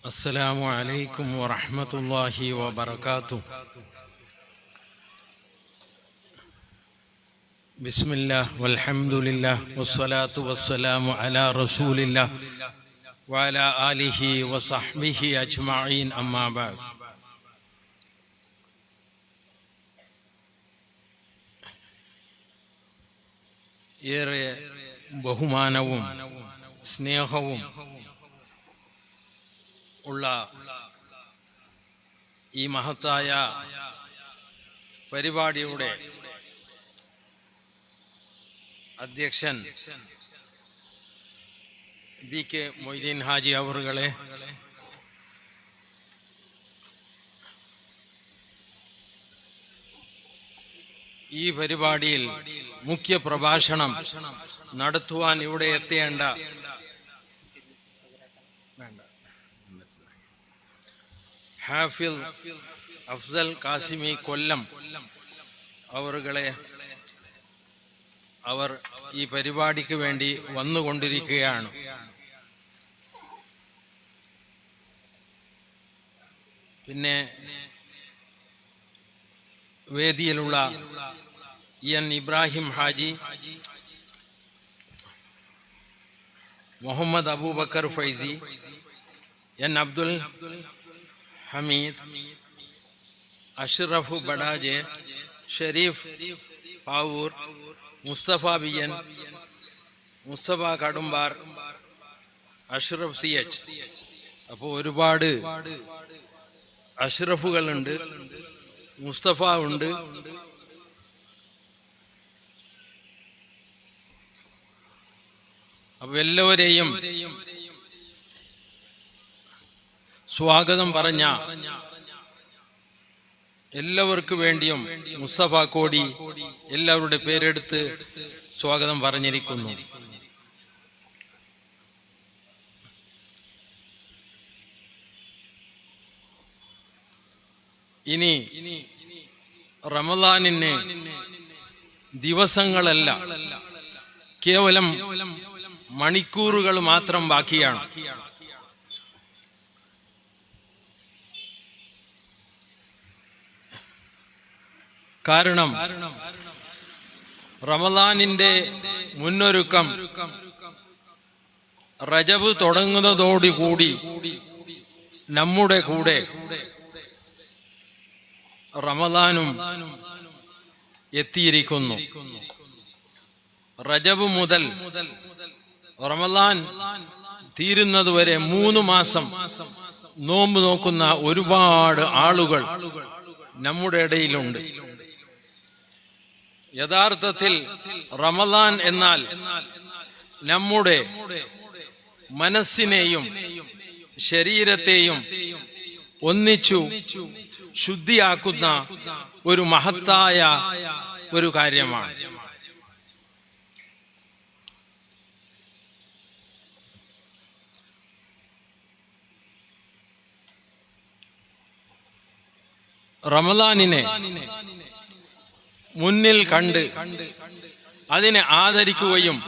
السلام عليكم ورحمة الله وبركاته. بسم الله والحمد لله والصلاة والسلام على رسول الله وعلى آله وصحبه أجمعين أما بعد. ഏറെ ബഹുമാനവും സ്നേഹവും ഉള്ള ഈ മഹത്തായ പരിപാടിയുടെ അധ്യക്ഷൻ BK മൊയ്തീൻ ഹാജി അവറുകളെ, ഈ പരിപാടിയിൽ മുഖ്യ പ്രഭാഷണം നടത്തുവാൻ ഇവിടെ എത്തേണ്ട ഹാഫിൽ അഫ്സൽ കാസിമി കൊല്ലം അവറുകളെ, അവർ ഈ പരിപാടിക്ക് വേണ്ടി വന്നുകൊണ്ടിരിക്കുകയാണ്. പിന്നെ വേദിയിലുള്ള EN Ibrahim Haji, Muhammad Abubakar Faizy, N Abdul Hameed, Ashraf Badaje, Sharif Pavoor, Mustafa BN, Mustafa കടുംബാർ, Ashraf CH. അപ്പോൾ ഒരുപാട് അഷ്റഫുകളുണ്ട്, മുസ്തഫ ഉണ്ട്. അപ്പോൾ എല്ലാവരെയും സ്വാഗതം പറഞ്ഞ എല്ലാവർക്കു വേണ്ടിയും മുസ്തഫ കോടി എല്ലാവരുടെ പേരെടുത്ത് സ്വാഗതം പറഞ്ഞിരിക്കുന്നു. ഇനി റമദാനിന് ദിവസങ്ങളല്ല, കേവലം മണിക്കൂറുകൾ മാത്രം ബാക്കിയാണ്. കാരണം റമദാനിന്റെ മുന്നൊരുക്കം റജബ് തുടങ്ങുന്നതോടുകൂടി നമ്മുടെ കൂടെ റമദാനും എത്തിയിരിക്കുന്നു. റജബ് മുതൽ റമദാൻ തീരുന്നതുവരെ 3 മാസം നോമ്പ് നോക്കുന്ന ഒരുപാട് ആളുകൾ നമ്മുടെ ഇടയിലുണ്ട്. യഥാർത്ഥത്തിൽ റമദാൻ എന്നാൽ നമ്മുടെ മനസ്സിനെയും ശരീരത്തെയും ഒന്നിച്ചു ശുദ്ധിയാക്കുന്ന ഒരു മഹത്തായ ഒരു കാര്യമാണ്. റമദാനിനെ മുന്നിൽ കണ്ട് അതിനെ ആദരിക്കുകയും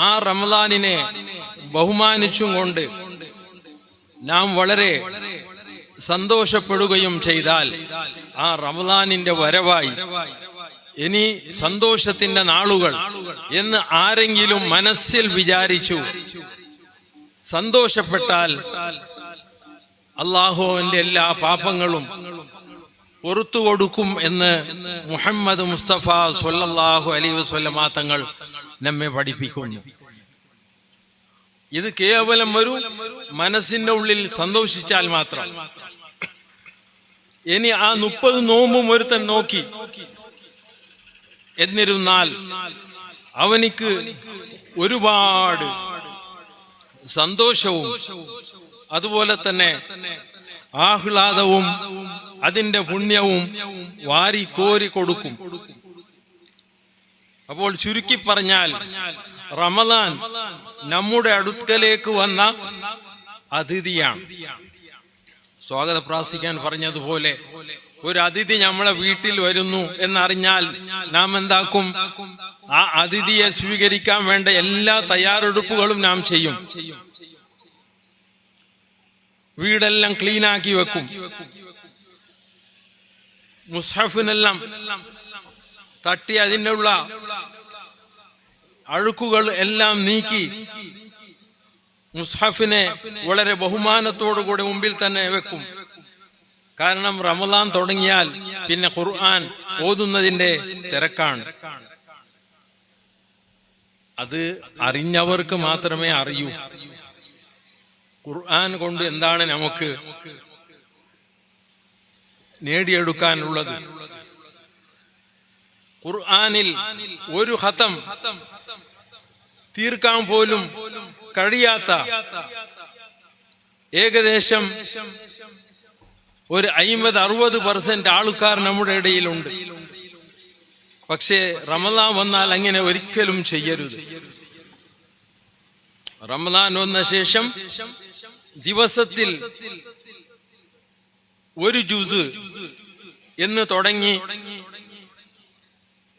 ആ റമദാനിനെ ബഹുമാനിച്ചും കൊണ്ട് നാം വളരെ സന്തോഷപ്പെടുകയും ചെയ്താൽ ആ റമദാനിന്റെ വരവായി ഇനി സന്തോഷത്തിന്റെ നാളുകൾ എന്ന് ആരെങ്കിലും മനസ്സിൽ വിചാരിച്ചു സന്തോഷപ്പെട്ടാൽ അല്ലാഹുവിന്റെ എല്ലാ പാപങ്ങളും പുറത്തു കൊടുക്കും എന്ന് മുഹമ്മദ് മുസ്തഫ സ്വല്ലല്ലാഹു അലൈഹി വസല്ലമ തങ്ങൾ നമ്മെ പഠിപ്പിക്കുന്നു. ഇത് കേവലം ഒരു മനസ്സിന്റെ ഉള്ളിൽ സന്തോഷിച്ചാൽ മാത്രം. ഇനി ആ 30 നോമ്പും ഒരുത്തൻ നോക്കി എന്നിരുന്നാൽ അവനിക്ക് ഒരുപാട് സന്തോഷവും അതുപോലെ തന്നെ ആഹ്ലാദവും അതിന്റെ പുണ്യവും വാരി കോരി കൊടുക്കും. അപ്പോൾ ചുരുക്കി പറഞ്ഞാൽ റമദാൻ നമ്മുടെ അടുക്കലേക്ക് വന്ന അതിഥിയാണ്. സ്വാഗത പ്രാർത്ഥിക്കാൻ പറഞ്ഞതുപോലെ ഒരു അതിഥി നമ്മളെ വീട്ടിൽ വരുന്നു എന്നറിഞ്ഞാൽ നാം എന്താക്കും? ആ അതിഥിയെ സ്വീകരിക്കാൻ വേണ്ട എല്ലാ തയ്യാറെടുപ്പുകളും നാം ചെയ്യും. വീടെല്ലാം ക്ലീനാക്കി വെക്കും. മുസ്ഹഫിനെല്ലാം തട്ടി അതിനുള്ള അഴുക്കുകൾ എല്ലാം നീക്കി മുസ്ഹഫിനെ വളരെ ബഹുമാനത്തോടുകൂടി മുമ്പിൽ തന്നെ വെക്കും. കാരണം റമദാൻ തുടങ്ങിയാൽ പിന്നെ ഖുർആൻ ഓതുന്നതിന്റെ തിരക്കാണ്. അത് അറിഞ്ഞവർക്ക് മാത്രമേ അറിയൂ. ഖുർആൻ കൊണ്ട് എന്താണ് നമുക്ക് നേടിയെടുക്കാനുള്ളത്? ഖുർആനിൽ ഒരു ഖതം തീർക്കാൻ പോലും കഴിയാത്ത ഏകദേശം ഒരു 50-60% ആൾക്കാർ നമ്മുടെ ഇടയിലുണ്ട്. പക്ഷേ റമദാൻ വന്നാൽ അങ്ങനെ ഒരിക്കലും ചെയ്യരുത്. റമദാൻ വന്ന ശേഷം ദിവസത്തിൽ ഒരു ജുസ് എന്ന് തുടങ്ങി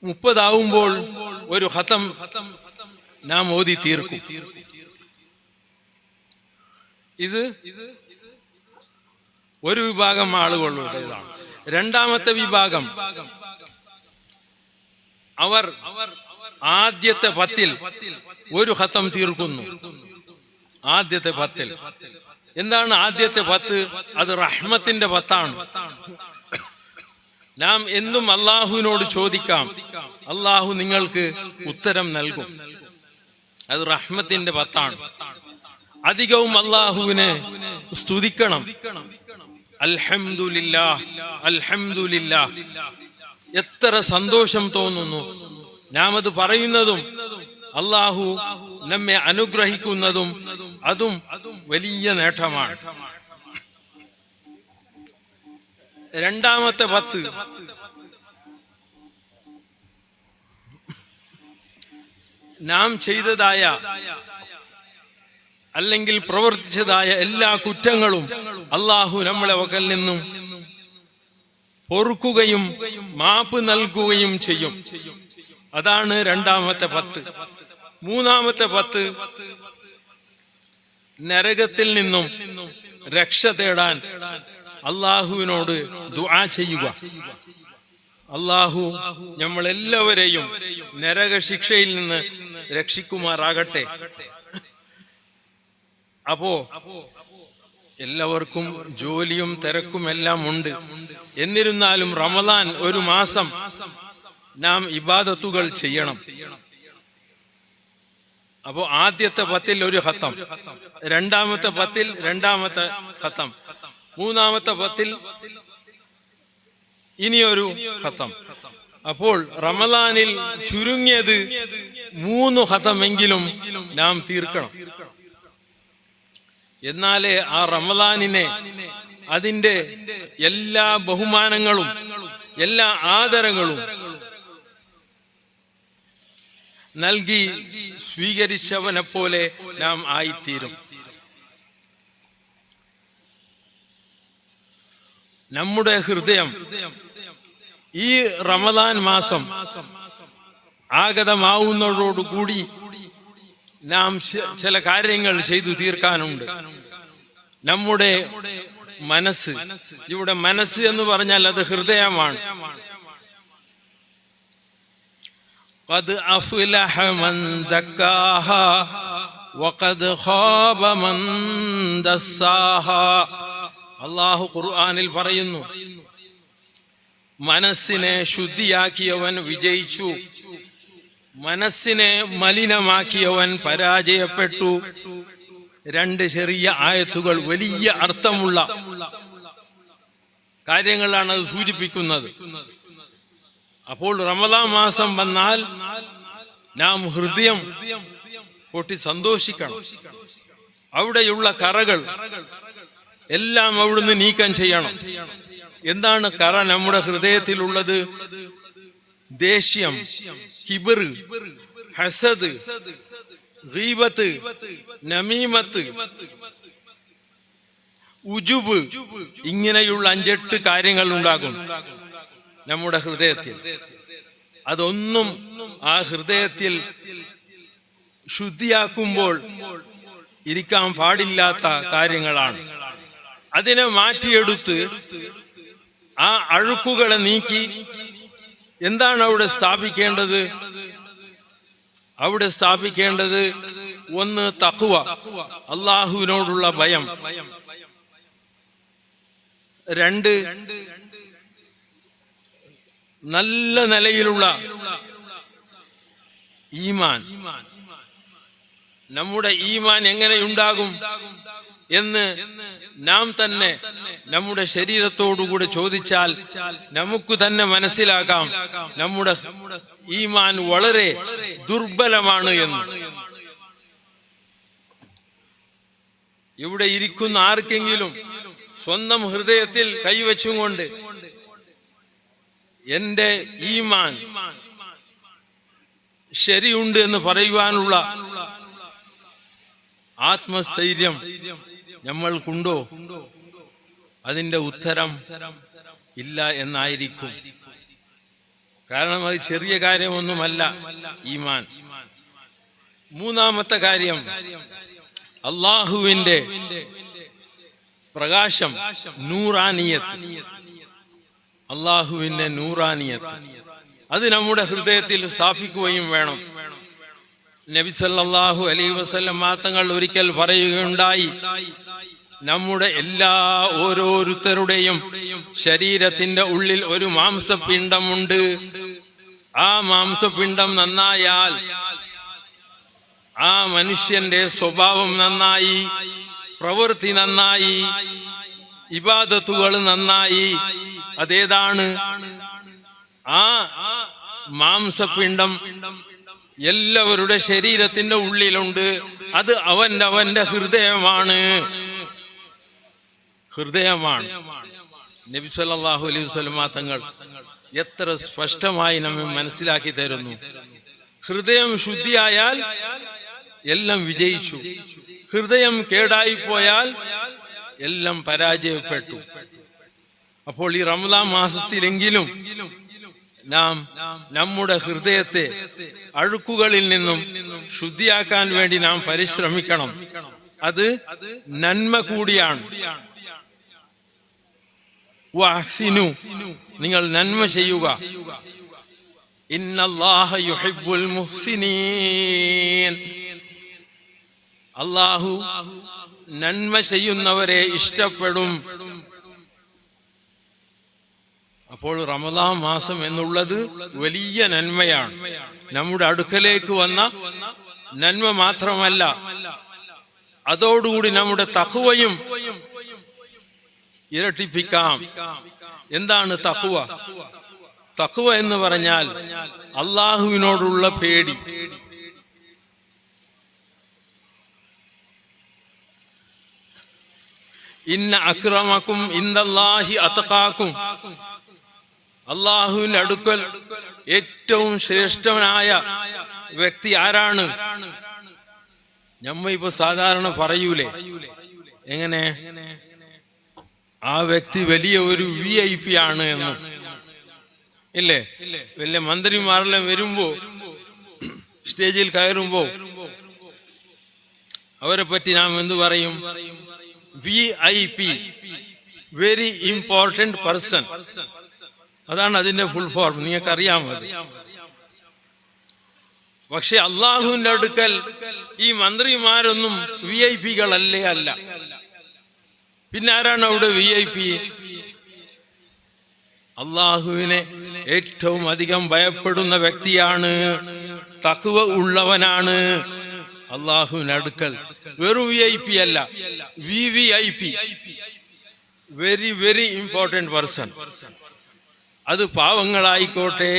30 ആവുമ്പോൾ ഒരു ഖതം നാം ഓതി തീർക്കും. ഇത് ഒരു വിഭാഗം ആളുകളുടേതാണ്. രണ്ടാമത്തെ വിഭാഗം അവർ ആദ്യത്തെ 10 ഒരു ഖതം തീർക്കുന്നു. ആദ്യത്തെ 10 എന്താണ്? ആദ്യത്തെ 10 അത് റഹ്മത്തിന്റെ 10 നാം എന്നും അള്ളാഹുവിനോട് ചോദിക്കാം, അള്ളാഹു നിങ്ങൾക്ക് ഉത്തരം നൽകും. അത് റഹ്മത്തിന്റെ 10. അധികവും അള്ളാഹുവിനെ സ്തുതിക്കണം. അൽഹംദുലില്ലാഹ് അൽഹംദുലില്ലാഹ്. എത്ര സന്തോഷം തോന്നുന്നു നാം അത് പറയുന്നതും അള്ളാഹു നമ്മെ അനുഗ്രഹിക്കുന്നതും. അതും വലിയ നേട്ടമാണ്. രണ്ടാമത്തെ 10 നാം ചെയ്തതായ അല്ലെങ്കിൽ പ്രവർത്തിച്ചതായ എല്ലാ കുറ്റങ്ങളും അള്ളാഹു നമ്മളെ പക്കൽ നിന്നും പൊറുക്കുകയും മാപ്പ് നൽകുകയും ചെയ്യും. അതാണ് രണ്ടാമത്തെ 10. മൂന്നാമത്തെ 10 നരകത്തിൽ നിന്നും രക്ഷ തേടാൻ അള്ളാഹുവിനോട് ദുആ ചെയ്യുക. അള്ളാഹു നമ്മളെല്ലാവരെയും നരക ശിക്ഷയിൽ നിന്ന് രക്ഷിക്കുമാറാകട്ടെ. അപ്പോ എല്ലാവർക്കും ജോലിയും തിരക്കും എല്ലാം ഉണ്ട്. എന്നിരുന്നാലും റമദാൻ ഒരു മാസം നാം ഇബാദത്തുകൾ ചെയ്യണം. അപ്പോ ആദ്യത്തെ 10 ഒരു ഖതം, രണ്ടാമത്തെ 10 രണ്ടാമത്തെ ഖതം, മൂന്നാമത്തെ 10 ഇനിയൊരു ഖതം. അപ്പോൾ റമദാനിൽ ചുരുങ്ങിയത് 3 ഖതമെങ്കിലും നാം തീർക്കണം. എന്നാലേ ആ റമദാനിനെ അതിന്റെ എല്ലാ ബഹുമാനങ്ങളും എല്ലാ ആദരങ്ങളും നൽകി സ്വീകരിച്ചവനെ പോലെ നാം ആയിത്തീരും. നമ്മുടെ ഹൃദയം ഈ റമദാൻ മാസം ആഗതമാവുന്നതോടുകൂടി നാം ചില കാര്യങ്ങൾ ചെയ്തു തീർക്കാനുണ്ട്. നമ്മുടെ മനസ്സ്, ഇവിടെ മനസ്സ് എന്ന് പറഞ്ഞാൽ അത് ഹൃദയമാണ്. ഖദ് അഫ്ലഹ മൻ സക്കാഹ വഖദ് ഖാബ മൻ ദസ്സാഹ. അല്ലാഹു ഖുർആനിൽ പറയുന്നു, മനസ്സിനെ ശുദ്ധിയാക്കിയവൻ വിജയിച്ചു, മനസ്സിനെ മലിനമാക്കിയവൻ പരാജയപ്പെട്ടു. 2 ചെറിയ ആയത്തുകൾ വലിയ അർത്ഥമുള്ള കാര്യങ്ങളാണ് അത് സൂചിപ്പിക്കുന്നത്. അപ്പോൾ റമദാൻ മാസം വന്നാൽ നാം ഹൃദയം പൊട്ടി സന്തോഷിക്കണം. അവിടെയുള്ള കറകൾ എല്ലാം അവിടുന്ന് നീക്കം ചെയ്യണം. എന്താണ് കറ നമ്മുടെ ഹൃദയത്തിലുള്ളത്? ദേഷ്യം, കിബർ, ഹസദ്, ഗീബത്ത്, നമീമത്ത്, ഉജുബ്, ഇങ്ങനെയുള്ള 5-8 കാര്യങ്ങൾ ഉണ്ടാകും നമ്മുടെ ഹൃദയത്തിൽ. അതൊന്നും ആ ഹൃദയത്തിൽ ശുദ്ധിയാക്കുമ്പോൾ ഇരിക്കാൻ പാടില്ലാത്ത കാര്യങ്ങളാണ്. അതിനെ മാറ്റിയെടുത്ത് ആ അഴുക്കുകളെ നീക്കി എന്താണ് അവിടെ സ്ഥാപിക്കേണ്ടത്? അവിടെ സ്ഥാപിക്കേണ്ടത് 1 തഖ്വ, അല്ലാഹുവിനോടുള്ള ഭയം. 2 നല്ല നിലയിലുള്ള ഈമാൻ. നമ്മുടെ ഈമാൻ എങ്ങനെയുണ്ടാകും എന്ന് നാം തന്നെ നമ്മുടെ ശരീരത്തോടുകൂടി ചോദിച്ചാൽ നമുക്ക് തന്നെ മനസ്സിലാക്കാം നമ്മുടെ ഈമാൻ വളരെ ദുർബലമാണ് എന്ന്. ഇവിടെ ഇരിക്കുന്ന ആർക്കെങ്കിലും സ്വന്തം ഹൃദയത്തിൽ കൈവച്ചും കൊണ്ട് എന്റെ ഈമാൻ ശരിയുണ്ട് എന്ന് പറയുവാനുള്ള ആത്മസ്ഥൈര്യം നമ്മൾക്കുണ്ടോ? അതിന്റെ ഉത്തരം ഇല്ല എന്നായിരിക്കും. കാരണം അത് ചെറിയ കാര്യമൊന്നുമല്ല ഈമാൻ. 3-ാമത്തെ കാര്യം, അല്ലാഹുവിന്റെ പ്രകാശം, നൂറാനിയത്ത്. അല്ലാഹുവിന്റെ നൂറാനിയത്ത് അത് നമ്മുടെ ഹൃദയത്തിൽ സ്ഥാപിക്കുകയും വേണം. നബി സല്ലല്ലാഹു അലൈഹി വസല്ലം തങ്ങൾ ഒരിക്കൽ പറയുകയുണ്ടായി, നമ്മുടെ ഓരോരുത്തരുടെയും ശരീരത്തിന്റെ ഉള്ളിൽ ഒരു മാംസപിണ്ഡമുണ്ട്. ആ മാംസപിണ്ഡം നന്നായാൽ ആ മനുഷ്യന്റെ സ്വഭാവം നന്നായി, പ്രവൃത്തി നന്നായി, ഇബാദത്തുകൾ നന്നായി. അതേതാണ്? ആ മാംസപിണ്ഡം എല്ലാവരുടെ ശരീരത്തിന്റെ ഉള്ളിലുണ്ട്. അത് അവന്റെ ഹൃദയമാണ്. നബി സല്ലല്ലാഹു അലൈഹി വസല്ലം തങ്ങൾ എത്ര സ്പഷ്ടമായി നമ്മെ മനസ്സിലാക്കി തരുന്നു. ഹൃദയം ശുദ്ധിയായാൽ എല്ലാം വിജയിച്ചു. ഹൃദയം കേടായി പോയാൽ എല്ലാം പരാജയപ്പെട്ടു. അപ്പോൾ ഈ റമദാൻ മാസത്തിലെങ്കിലും നാം നമ്മുടെ ഹൃദയത്തെ അഴുക്കുകളിൽ നിന്നും ശുദ്ധിയാക്കാൻ വേണ്ടി നാം പരിശ്രമിക്കണം. അത് നന്മ കൂടിയാണ്. വഅഹ്സിനു, നിങ്ങൾ നന്മ ചെയ്യുക. ഇന്നല്ലാഹ യുഹിബ്ബുൽ മുഹ്സിനീൻ, അല്ലാഹു നന്മ ചെയ്യുന്നവരെ ഇഷ്ടപ്പെടും. അപ്പോൾ റമദാൻ മാസം എന്നുള്ളത് വലിയ നന്മയാണ്. നമ്മുടെ അടുക്കലേക്ക് വന്ന നന്മ മാത്രമല്ല, അതോടുകൂടി നമ്മുടെ തഖ്വയും ഇരട്ടിപ്പിക്കാം. എന്താണ് തഖ്വ? തഖ്വ എന്ന് പറഞ്ഞാൽ അല്ലാഹുവിനോടുള്ള പേടി. ഇന്ന അക്രമക്കും ഇൻദല്ലാഹി അത്ഖാക്കും, അല്ലാഹുവിന്റെ അടുക്കൽ ഏറ്റവും ശ്രേഷ്ഠനായ വ്യക്തി ആരാണ്? നമ്മ ഇപ്പൊ സാധാരണ പറയൂലേ, എങ്ങനെ ആ വ്യക്തി വലിയ ഒരു VIP ആണ് എന്ന്, ഇല്ലേ? വലിയ മന്ത്രിമാരെല്ലാം വരുമ്പോ, സ്റ്റേജിൽ കയറുമ്പോ അവരെ പറ്റി നാം എന്ത് പറയും? VIP, very important person. അതാണ് അതിന്റെ ഫുൾ ഫോം. നിങ്ങൾക്ക് അറിയാമത്. പക്ഷെ അള്ളാഹുവിന്റെ അടുക്കൽ ഈ മന്ത്രിമാരൊന്നും VIP-കളല്ലേ അല്ല. പിന്നെ ആരാണ് അവിടെ VIP? അള്ളാഹുവിനെ ഏറ്റവും അധികം ഭയപ്പെടുന്ന വ്യക്തിയാണ്, തഖ്വ ഉള്ളവനാണ്. അള്ളാഹുവിന്റെ അടുക്കൽ വെറും VIP അല്ല, VVIP, very very important person. അത് പാവങ്ങളായിക്കോട്ടെ,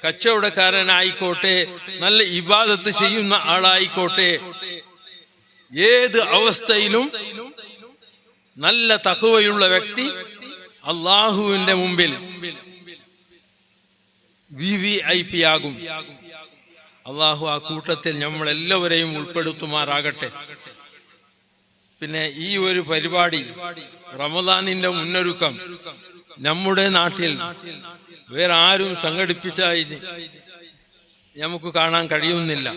കച്ചവടക്കാരനായിക്കോട്ടെ, നല്ല ഇബാദത്ത് ചെയ്യുന്ന ആളായിക്കോട്ടെ, ഏത് അവസ്ഥയിലും നല്ല തഖ്വയുള്ള വ്യക്തി അള്ളാഹുവിന്റെ മുമ്പിൽ VIP ആകും. അള്ളാഹു ആ കൂട്ടത്തിൽ നമ്മളെല്ലാവരെയും ഉൾപ്പെടുത്തുമാറാകട്ടെ. പിന്നെ ഈ ഒരു പരിപാടി റമദാനിന്റെ മുന്നൊരുക്കം നമ്മുടെ നാട്ടിൽ വേറെ ആരും സംഘടിപ്പിച്ചായി നമുക്ക് കാണാൻ കഴിയുന്നില്ല.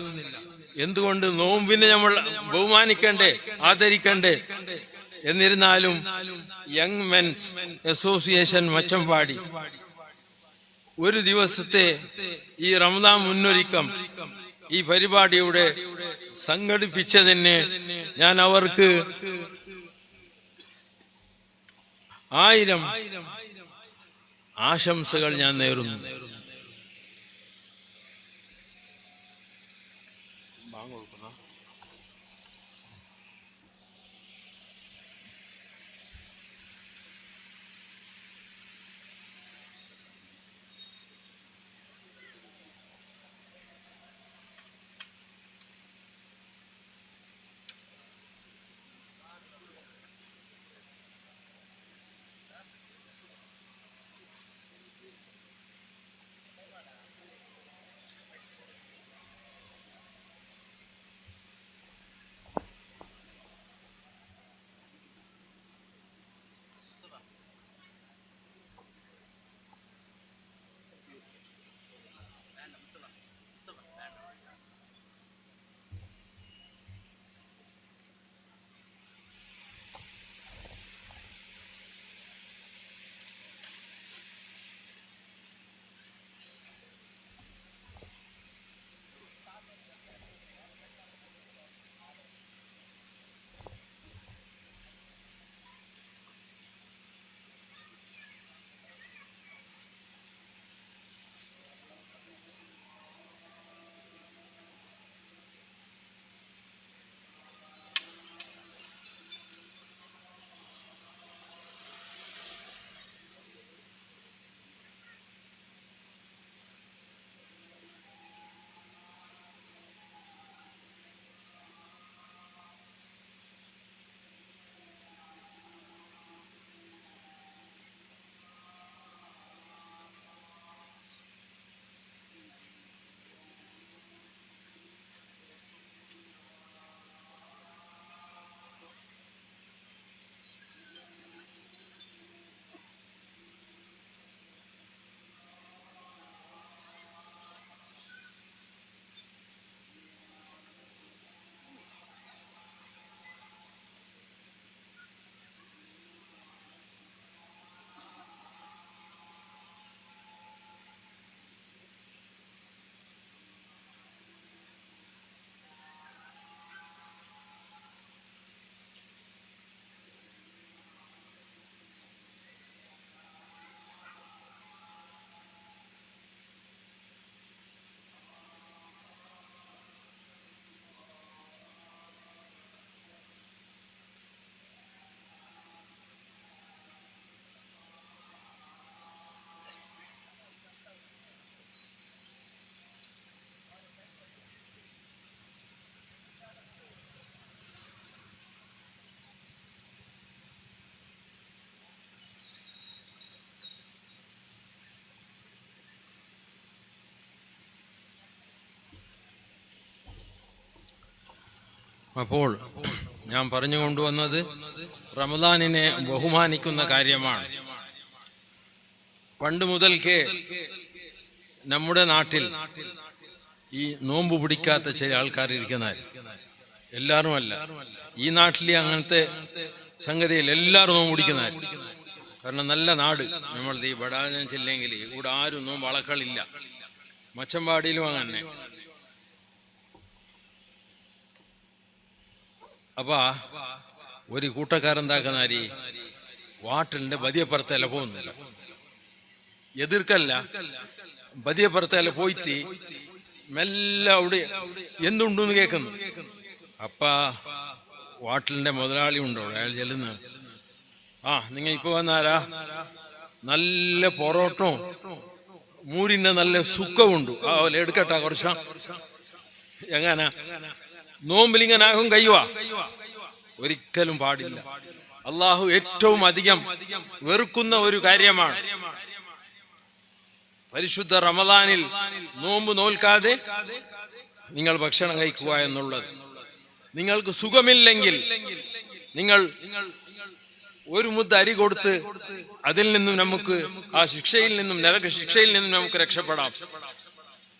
എന്തുകൊണ്ട്? നോമ്പിനെ നമ്മൾ ബഹുമാനിക്കണ്ടേ, ആദരിക്കണ്ടേ? എന്നിരുന്നാലും യങ് മെൻസ് അസോസിയേഷൻ മച്ചമ്പാടി ഒരു ദിവസത്തെ ഈ റമദാൻ മുന്നൊരുക്കം ഈ പരിപാടിയുടെ സംഘടിപ്പിച്ചതിന് ഞാൻ അവർക്ക് 1000 ആശംസകൾ ഞാൻ നേരുന്നു. അപ്പോൾ ഞാൻ പറഞ്ഞു കൊണ്ടുവന്നത് റമദാനിനെ ബഹുമാനിക്കുന്ന കാര്യമാണ്. പണ്ട് മുതൽക്കേ നമ്മുടെ നാട്ടിൽ ഈ നോമ്പ് പിടിക്കാത്ത ചില ആൾക്കാർ ഇരിക്കുന്ന, എല്ലാവരുമല്ല, ഈ നാട്ടിലെ അങ്ങനത്തെ സംഗതിയിൽ എല്ലാവരും നോമ്പ് പിടിക്കുന്ന. കാരണം നല്ല നാട് നമ്മൾ ഈ ബഡാജൻ ജില്ലെങ്കിൽ ഇവിടെ ആരും നോമ്പ് വളക്കളില്ല. മച്ചമ്പാടിയിലും അങ്ങനെ. അപ്പൊ ഒരു കൂട്ടക്കാരെന്താക്കുന്ന വാട്ടിലിന്റെ ബദിയപ്പുറത്തല്ല പോകുന്നില്ല, എതിർക്കല്ല, ബദിയപ്പുറത്തല്ല പോയിട്ട് മെല്ലെ അവിടെ എന്തുണ്ടെന്ന് കേൾക്കുന്നു. അപ്പ വാട്ടിലിന്റെ മുതലാളി ഉണ്ടോ, അയാൾ ചെല്ലുന്ന, നിങ്ങൾ ഇപ്പൊ വന്നാരാ, നല്ല പൊറോട്ടവും മൂരിന്റെ നല്ല സുഖമുണ്ട്, എടുക്കട്ടാ കുറച്ച, എങ്ങനെ നോമ്പിലിങ്ങനാകും കഴിയുക? ഒരിക്കലും പാടില്ല. അള്ളാഹു ഏറ്റവും അധികം വെറുക്കുന്ന ഒരു കാര്യമാണ് പരിശുദ്ധ റമദാനിൽ നോമ്പ് നോൽക്കാതെ നിങ്ങൾ ഭക്ഷണം കഴിക്കുക എന്നുള്ളത്. നിങ്ങൾക്ക് സുഖമില്ലെങ്കിൽ നിങ്ങൾ ഒരു മുദ്ദ അരി കൊടുത്ത് അതിൽ നിന്നും നമുക്ക് ആ ശിക്ഷയിൽ നിന്നും, നരക ശിക്ഷയിൽ നിന്നും നമുക്ക് രക്ഷപ്പെടാം.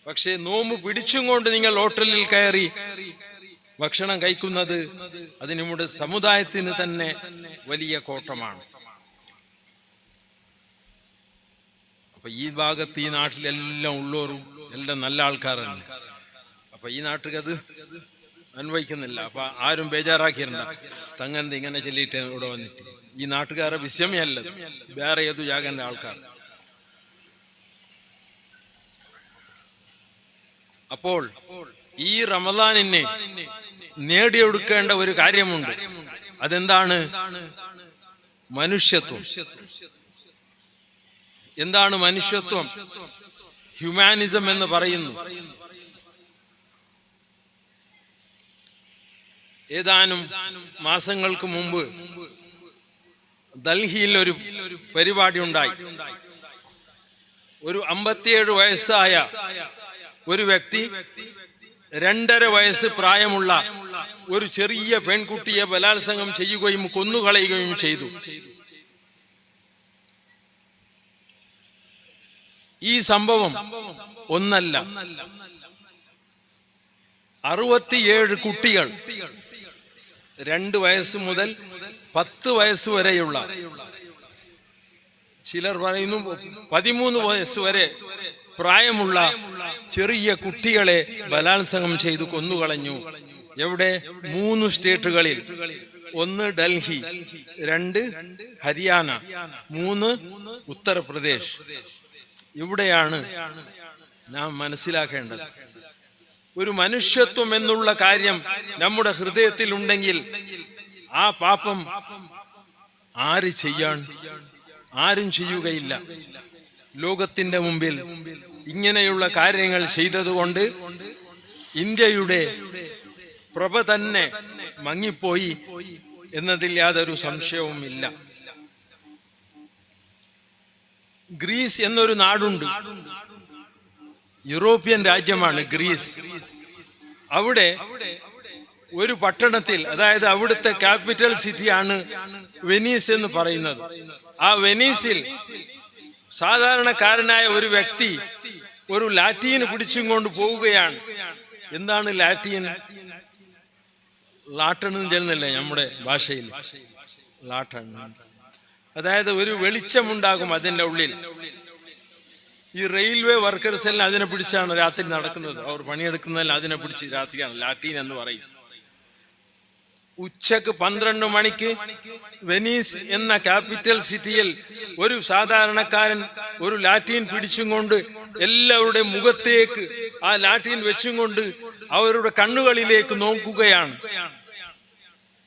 പക്ഷേ നോമ്പ് പിടിച്ചും കൊണ്ട് നിങ്ങൾ ഹോട്ടലിൽ കയറി ഭക്ഷണം കഴിക്കുന്നത് അത് നമ്മുടെ സമുദായത്തിന് തന്നെ വലിയ കോട്ടമാണ്. അപ്പൊ ഈ ഭാഗത്ത് ഈ നാട്ടിലെല്ലാം ഉള്ളവരും എല്ലാം നല്ല ആൾക്കാരാണ്. അപ്പൊ ഈ നാട്ടിൽ അത് അന്വയിക്കുന്നില്ല. അപ്പൊ ആരും ബേജാറാക്കിയിരണ്ട, തങ്ങന്ത് ഇങ്ങനെ ചൊല്ലിയിട്ട് ഇവിടെ വന്നിട്ട്. ഈ നാട്ടുകാരെ വിസ്യമയല്ല, വേറെ ഏതു ജാഗന്റെ ആൾക്കാർ. അപ്പോൾ ഈ റമദാനിനെ നേടിയെടുക്കേണ്ട ഒരു കാര്യമുണ്ട്. അതെന്താണ്? മനുഷ്യത്വം. എന്താണ് മനുഷ്യത്വം? ഹ്യൂമാനിസം എന്ന് പറയുന്നു. ഏതാനും മാസങ്ങൾക്ക് മുമ്പ് ഡൽഹിയിൽ ഒരു പരിപാടി ഉണ്ടായി. ഒരു 57 വയസ്സായ ഒരു വ്യക്തി 2.5 വയസ്സ് പ്രായമുള്ള ഒരു ചെറിയ പെൺകുട്ടിയെ ബലാത്സംഗം ചെയ്യുകയും കൊന്നുകളയുകയും ചെയ്തു. ഈ സംഭവം ഒന്നല്ല, 67 കുട്ടികൾ 2 വയസ്സ് മുതൽ 10 വയസ്സ് വരെയുള്ള, ചിലർ പറയുന്നു 13 വയസ്സ് വരെ പ്രായമുള്ള ചെറിയ കുട്ടികളെ ബലാത്സംഗം ചെയ്തു കൊന്നുകളഞ്ഞു. എവിടെ? 3 സ്റ്റേറ്റുകളിൽ. 1 ഡൽഹി, 2 ഹരിയാന, 3 ഉത്തർപ്രദേശ്. ഇവിടെയാണ് നാം മനസ്സിലാക്കേണ്ടത്. ഒരു മനുഷ്യത്വം എന്നുള്ള കാര്യം നമ്മുടെ ഹൃദയത്തിൽ ഉണ്ടെങ്കിൽ ആ പാപം ആരും ചെയ്യുകയില്ല. ലോകത്തിന്റെ മുമ്പിൽ ഇങ്ങനെയുള്ള കാര്യങ്ങൾ ചെയ്തതുകൊണ്ട് ഇന്ത്യയുടെ പ്രഭ തന്നെ മങ്ങിപ്പോയി എന്നതിൽ യാതൊരു സംശയവുമില്ല. ഗ്രീസ് എന്നൊരു നാടുണ്ട്, യൂറോപ്യൻ രാജ്യമാണ് ഗ്രീസ്. അവിടെ ഒരു പട്ടണത്തിൽ, അതായത് അവിടുത്തെ ക്യാപിറ്റൽ സിറ്റിയാണ് വെനീസ് എന്ന് പറയുന്നത്. ആ വെനീസിൽ സാധാരണക്കാരനായ ഒരു വ്യക്തി ഒരു ലാറ്റീന് പിടിച്ചും കൊണ്ട് പോവുകയാണ്. എന്താണ് ലാറ്റീൻ? ലാട്ടണെന്ന് ചെല്ലുന്നില്ലേ നമ്മുടെ ഭാഷയിൽ? ലാട്ടൺ, അതായത് ഒരു വെളിച്ചമുണ്ടാകും അതിന്റെ ഉള്ളിൽ. ഈ റെയിൽവേ വർക്കേഴ്സ് എല്ലാം അതിനെ പിടിച്ചാണ് രാത്രി നടക്കുന്നത്. അവർ പണിയെടുക്കുന്നതെല്ലാം അതിനെ പിടിച്ച് രാത്രിയാണ് ലാറ്റീൻ എന്ന് പറയും. ഉച്ചക്ക് 12 മണിക്ക് വെനീസ് എന്ന ക്യാപിറ്റൽ സിറ്റിയിൽ ഒരു സാധാരണക്കാരൻ ഒരു ലാറ്റീൻ പിടിച്ചും കൊണ്ട് എല്ലാവരുടെ മുഖത്തേക്ക് ആ ലാറ്റീൻ വെച്ചും കൊണ്ട് അവരുടെ കണ്ണുകളിലേക്ക് നോക്കുകയാണ്.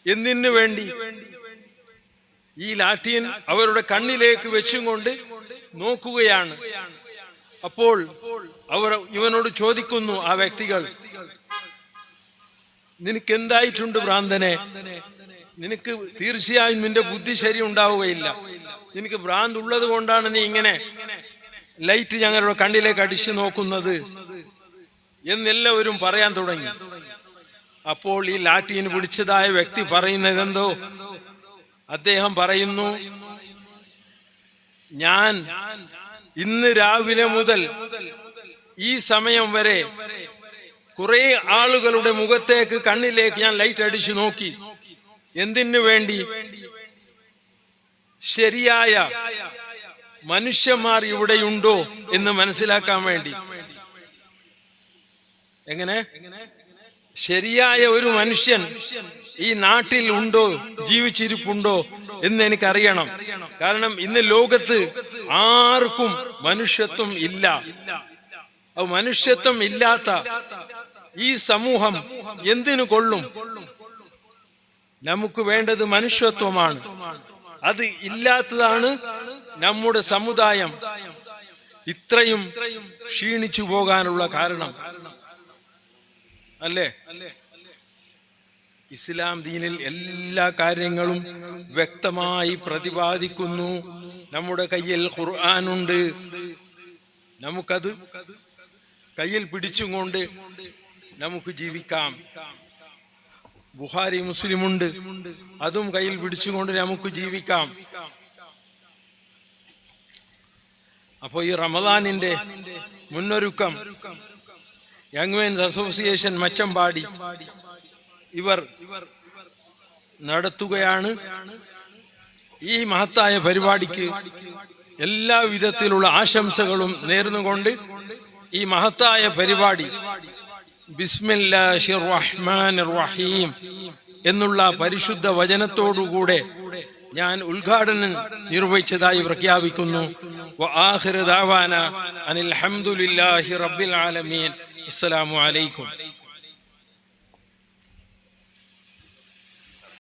എന്തിനു വേണ്ടി? ഈ ലാറ്റീൻ അവരുടെ കണ്ണിലേക്ക് വെച്ചും കൊണ്ട് നോക്കുകയാണ്. അപ്പോൾ അവർ ഇവനോട് ചോദിക്കുന്നു, ആ വ്യക്തികൾ, നിനക്ക് എന്തായിട്ടുണ്ട് ഭ്രാന്തനെ? നിനക്ക് തീർച്ചയായും നിന്റെ ബുദ്ധി ശരി ഉണ്ടാവുകയില്ല. നിനക്ക് ഭ്രാന്ത് ഉള്ളത് കൊണ്ടാണ് നീ ഇങ്ങനെ ലൈറ്റ് ഞങ്ങളുടെ കണ്ണിലേക്ക് അടിച്ചു നോക്കുന്നത് എന്നെല്ലാവരും പറയാൻ തുടങ്ങി. അപ്പോൾ ഈ ലാറ്റീൻ പിടിച്ചതായ വ്യക്തി പറയുന്നതെന്തോ, അദ്ദേഹം പറയുന്നു, ഞാൻ ഇന്ന് രാവിലെ മുതൽ ഈ സമയം വരെ കുറെ ആളുകളുടെ മുഖത്തേക്ക്, കണ്ണിലേക്ക് ഞാൻ ലൈറ്റ് അടിച്ചു നോക്കി. എന്തിനു വേണ്ടി? ശരിയായ മനുഷ്യന്മാർ ഇവിടെയുണ്ടോ എന്ന് മനസ്സിലാക്കാൻ വേണ്ടി. എങ്ങനെ? ശരിയായ ഒരു മനുഷ്യൻ ഈ നാട്ടിൽ ഉണ്ടോ, ജീവിച്ചിരിപ്പുണ്ടോ എന്ന് എനിക്കറിയണം. കാരണം ഇന്ന് ലോകത്ത് ആർക്കും മനുഷ്യത്വം ഇല്ല. മനുഷ്യത്വം ഇല്ലാത്ത ഈ സമൂഹം എന്തിനു കൊള്ളും? നമുക്ക് വേണ്ടത് മനുഷ്യത്വമാണ്. അത് ഇല്ലാത്തതാണ് നമ്മുടെ സമുദായം ഇത്രയും ക്ഷീണിച്ചു പോകാനുള്ള കാരണം. അല്ലേ? ഇസ്ലാം ദീനിൽ എല്ലാ കാര്യങ്ങളും വ്യക്തമായി പ്രതിപാദിക്കുന്നു. നമ്മുടെ കയ്യിൽ ഖുർആനുണ്ട്. നമുക്കത് കയ്യിൽ പിടിച്ചും കൊണ്ട് നമുക്ക് ജീവിക്കാം. ബുഖാരി മുസ്ലിമുണ്ട്, അതും കയ്യിൽ പിടിച്ചുകൊണ്ട് നമുക്ക് ജീവിക്കാം. അപ്പോൾ ഈ റമദാനിന്റെ മുന്നൊരുക്കം യങ് മെൻസ് അസോസിയേഷൻ മച്ചമ്പാടി ഇവർ നടത്തുകയാണ്. ഈ മഹത്തായ പരിപാടിക്ക് എല്ലാ വിധത്തിലുള്ള ആശംസകളും നേർന്നുകൊണ്ട് ഈ മഹത്തായ പരിപാടി ബിസ്മില്ലാഹിർ റഹ്മാനിർ റഹീം എന്നുള്ള പരിശുദ്ധ വചനത്തോടുകൂടെ ഞാൻ ഉദ്ഘാടനം നിർവഹിച്ചതായി പ്രഖ്യാപിക്കുന്നു. വആഖിറു ദഅവാന അനിൽ ഹംദുലില്ലാഹി റബ്ബിൽ ആലമീൻ. അസ്സലാമു അലൈക്കും.